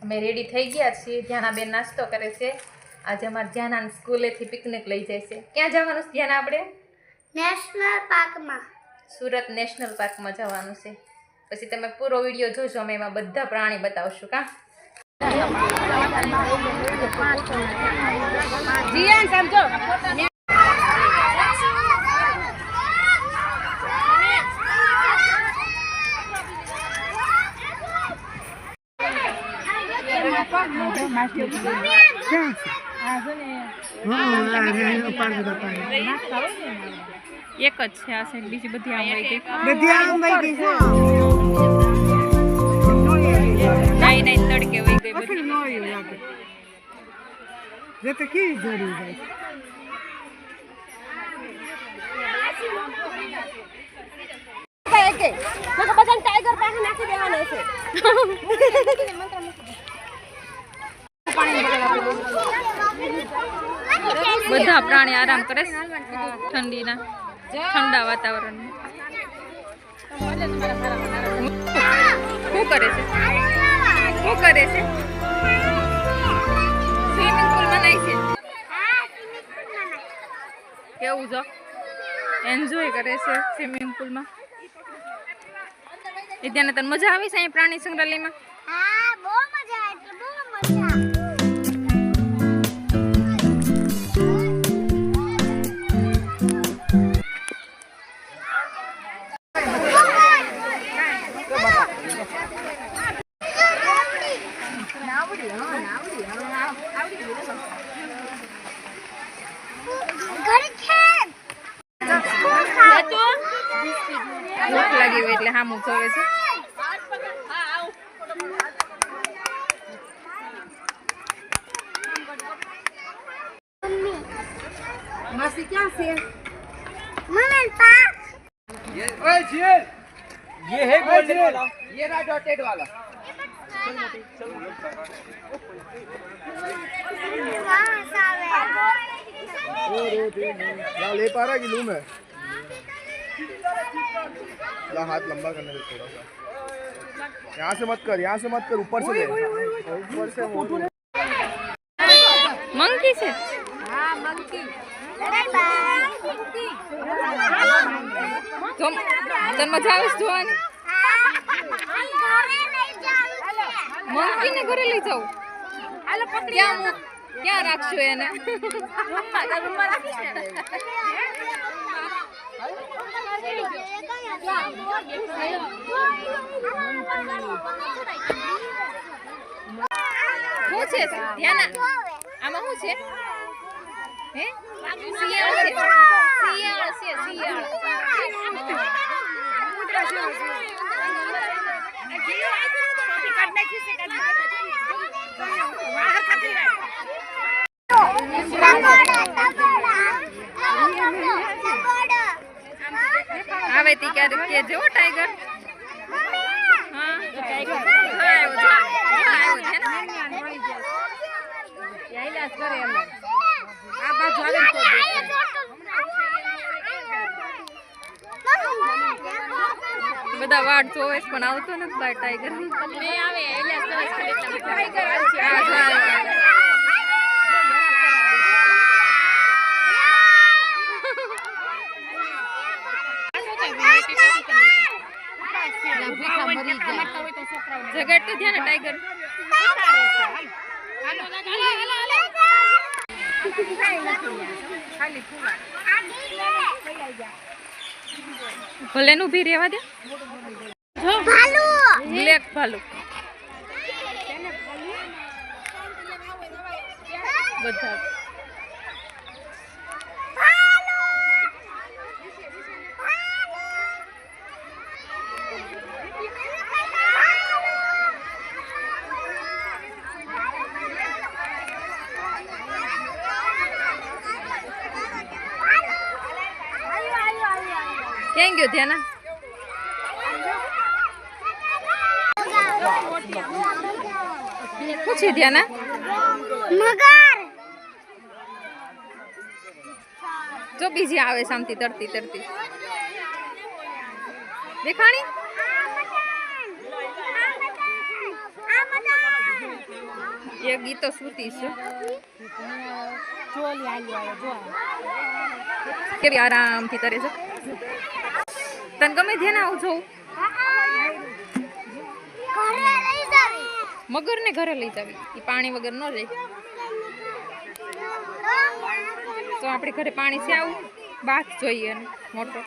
અમે રેડી થઈ ગયા છીએ। ધ્યાનાબેન નાસ્તો કરે છે। આજે અમારે ધ્યાના સ્કૂલેથી પિકનિક લઈ જાય છે। ક્યાં જવાનું છે ધ્યાના? આપણે નેશનલ પાર્કમાં, સુરત નેશનલ પાર્કમાં જવાનું છે। પછી તમે પૂરો વિડીયો જોજો, અમે એમાં બધા પ્રાણી બતાવશું। કા જીયાન સમજો એક જ છે આ સાઈડ, બીજી બધી આમ વઈ ગઈ, બધી આમ વઈ ગઈ છે। નહીં નહીં તડકે વઈ ગઈ બધી। નો એવું લાગે જે તો કેવી જરૂર જાય ટાઈગર પાસે નાખી દેવાના છે। બધા પ્રાણી આરામ કરે ઠંડીના ઠંડા વાતાવરણમાં। શું કરે છે? શું કરે છે? સ્વિમિંગ પુલમાં નાઈ છે। કેવું જો એન્જોય કરે છે સ્વિમિંગ પુલમાં। વિદ્યાને તને મજા આવી છે અહીં પ્રાણી સંગ્રહાલયમાં? હા, બહુ મજા આવી, બહુ મજા। ભૂખ લાગી હોય એટલે હામું જોવે છે। માસી ક્યાં છે? मम्मी पास ओए झील, ये है गोल्डन वाला, ये रहा डॉटेड वाला। ला ले पा रहा कि लूं मैं? ला हाथ लंबा करने दे थोड़ा सा। यहाँ से मत कर, यहाँ से मत कर, ऊपर से ले। ऊपर से મંકી છે। हाँ मंकी। बाय बाय તને મજા આવે છે જોવાની? મંકી ને ઘરે લઈ જાઉં? ક્યાં રાખશો એને? શું છે ધ્યાના? આમાં શું છે? હે શિયાળ છે, શિયાળ છે, શિયાળ। આવે તી ક્યારેક કે જેવો ટાઈગર। હા ટાઈગર આવ્યો છે, આવ્યો છે ને? યાઈલાસ કરે એમ આ બાજુ આવે તો બધા વાટ જોવે પણ આવતો નથી બાર ટાઈગર ની। આવે યાઈલાસ કરે ટાઈગર આવશે। જગત તો ધ્યાન ટાઈગર ભલે નું ભી રેવા દે। બ્લેક ભાલુ બધા ક્યાં ગયો ધ્યાના? શું છે ધ્યાના? मगर જો બીજી આવે સામથી તરતી તરતી દેખાણી। એક ગીતો સૂતી છે કેવી આરામથી કરે છે. તને ગમે ધ્યાન આવું જોઉં ઘરે લઈ જાવી મગર ને ઘરે લઈ જાવી એ પાણી વગર ન જાય. તો આપણે ઘરે પાણી છે આવું બાથ જોઈએ ને મોટો.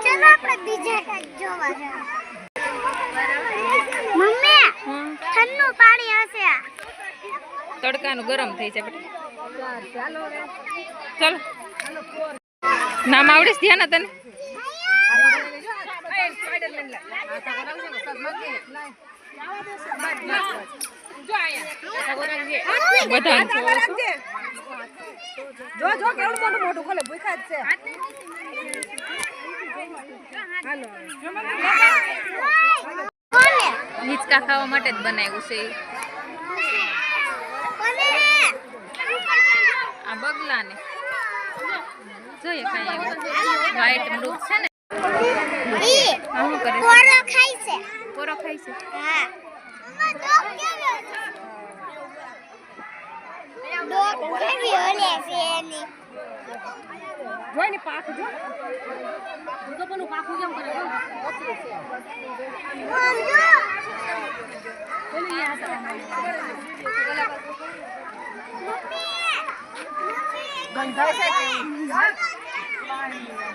ચલો આપણે બીજે કંઈક જોવા જાવ. મમ્મી હા ઠંડુ પાણી હશે આ. તડકાનું ગરમ થઈ જાય બેટા. ચાલો નામ આવડે છે ધ્યાન તને? બધા જો જો કેવડું મોટું મોટું ખોલે ભૂખા જ છે. કોને હિંચકા ખાવા માટે જ બનાવ્યું છે ઈ. કોને આ બગલા ને જોઈએ કઈ વ્હાઈટ મૃગ છે ને ઈ આ શું કરે છે? કોરો ખાય છે. કોરો ખાય છે. હા ડોક કેવી ઓલે છે એની. જોઈ ને પાક જો તો પણ પાકું કેમ કરે મમ ગંધાય છે કે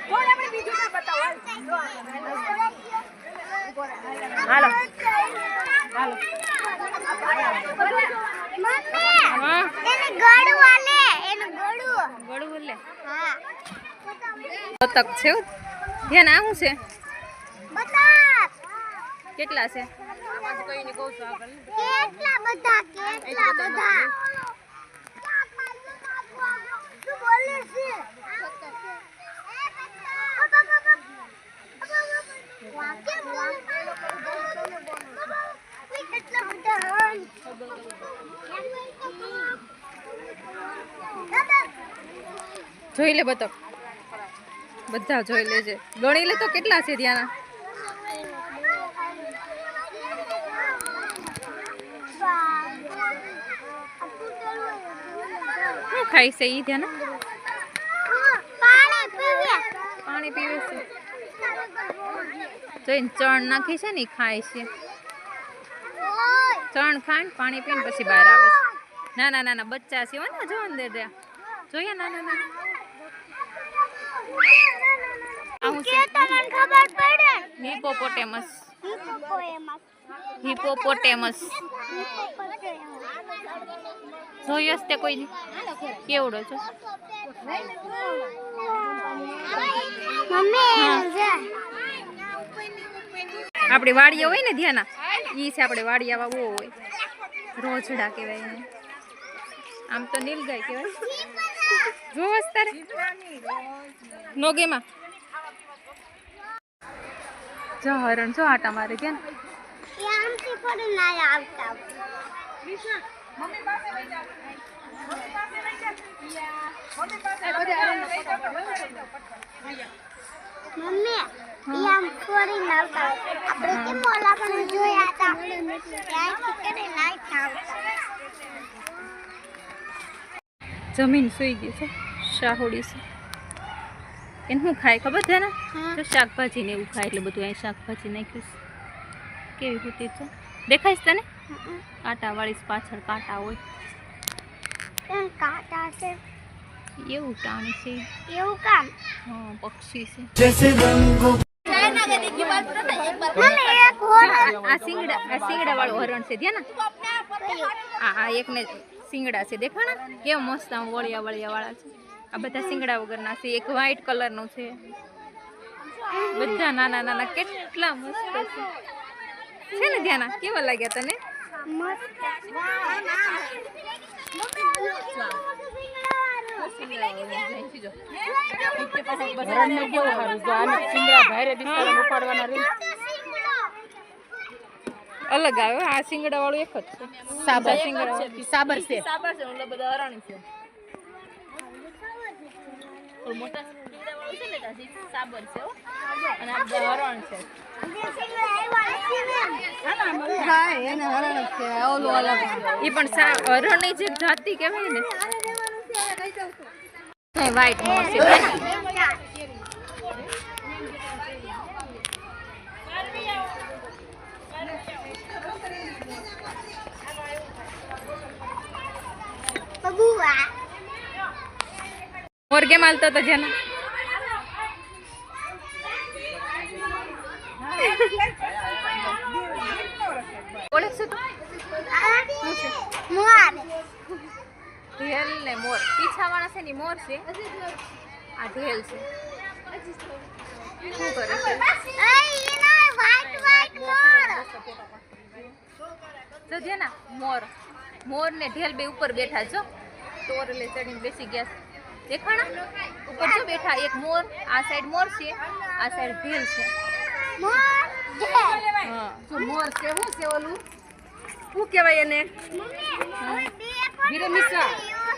કોણ આપણે બીજું ના બતાવો હાલો હાલો મમ્મી હા એને ગળું વાલે એનું ગળું. ગળું બોલે હા બતક છે હો. ધ્યાન આ શું છે? બતા કેટલા છે? કેટલા બધા શું બોલે છે? વાક્ય બોલે કેટલા બધા જોઈ લે બતક બધા જોઈ લેજે. ગણી લે તો કેટલા છે ધ્યાના? શું ખાય છે ઈ ધ્યાના? પાણી પીવે. પાણી પીવે છે. જોઈને ચણ નાખી છે ને ઈ ખાય છે. ચણ ખાય ને પાણી પીને પછી બહાર આવે છે. નાના નાના બચ્ચા છે હો ને જો અંદર રહ્યા. જોઈએ નાના નાના. આવું છે તમને ખબર પડે હિપોપોટેમસ. હિપોપોટેમસ. હિપોપોટેમસ જોયો છે તે કોઈ દી? કેવડો છો? મમ્મી આપણી વાડીયા હોય ને ધ્યાના ઈ છે આપણે વાડીયા બહુ હોય. રોજડા કહેવાય એને. આમ તો નીલગાય કહેવાય. જોવો છે તારે નોગેમાં જો હરણ જો આટા મારે કે એ આમથી પડી ના આવતા. મમ્મી એ આમ ફરી ના આવતા. આપણે કેમ ઓલા પણ જોયા હતા ત્યાંથી કરે ના આવતા. જમીન સુઈ ગઈ છે શાહુડી છે. એને શું ખાય ખબર છે ને? તો શાકભાજી ને એવું ખાય એટલે બધું અહીં શાકભાજી નાખ્યું છે. કેવી હોતી છે દેખાય છે તને? કાંટા વાળી પાછળ કાંટા હોય કેમ કાંટા છે એવું પ્રાણી છે. એવું કામ. હા પક્ષી છે. મમ્મી એક હોર આ સિંગડા વાળું હરણ છે ધ્યાન. આ એકને સિંગડા છે દેખાણા કેવા મસ્ત આમ વળિયા વાળા છે. આ બધા સિંગડા વગરના છે. એક વ્હાઈટ કલરનું છે. બધા નાના નાના કેટલા મસ્ત છે ને ધ્યાના? કેવા લાગ્યા તને? અલગ આવે આ સિંગડા વાળું એક જ છે. સાબર સિંગડા સાબર છે. સાબર છે એટલે બધા હરણ છે. ઓલું મોટા શીંગડાવાળું છે ને ત્યાંથી સાબર છે હો. અને આ બધા હરણ છે. ઈ પણ હરણની જે જાતિ કહેવાય ને વ્હાઈટ મોર છે બબુઆ મોર કેમ હાલતો હતો જેના ઓળખ શું મોર ઢેલ ને મોર પીછાવાળા છે ને મોર છે આ ઢેલ છે શું કરે છે તો છે ને મોર ને ઢેલ બે ઉપર બેઠા છો ટોરલે ચડીને બેસી ગયા છે. દેખાણા ઉપર જો બેઠા એક મોર આ સાઈડ મોર છે આ સાઈડ ઢેલ છે. હા જો મોર છે હું છે ઓલું શું કહેવાય એને મમ્મી હવે બે વીરે મિશ્રા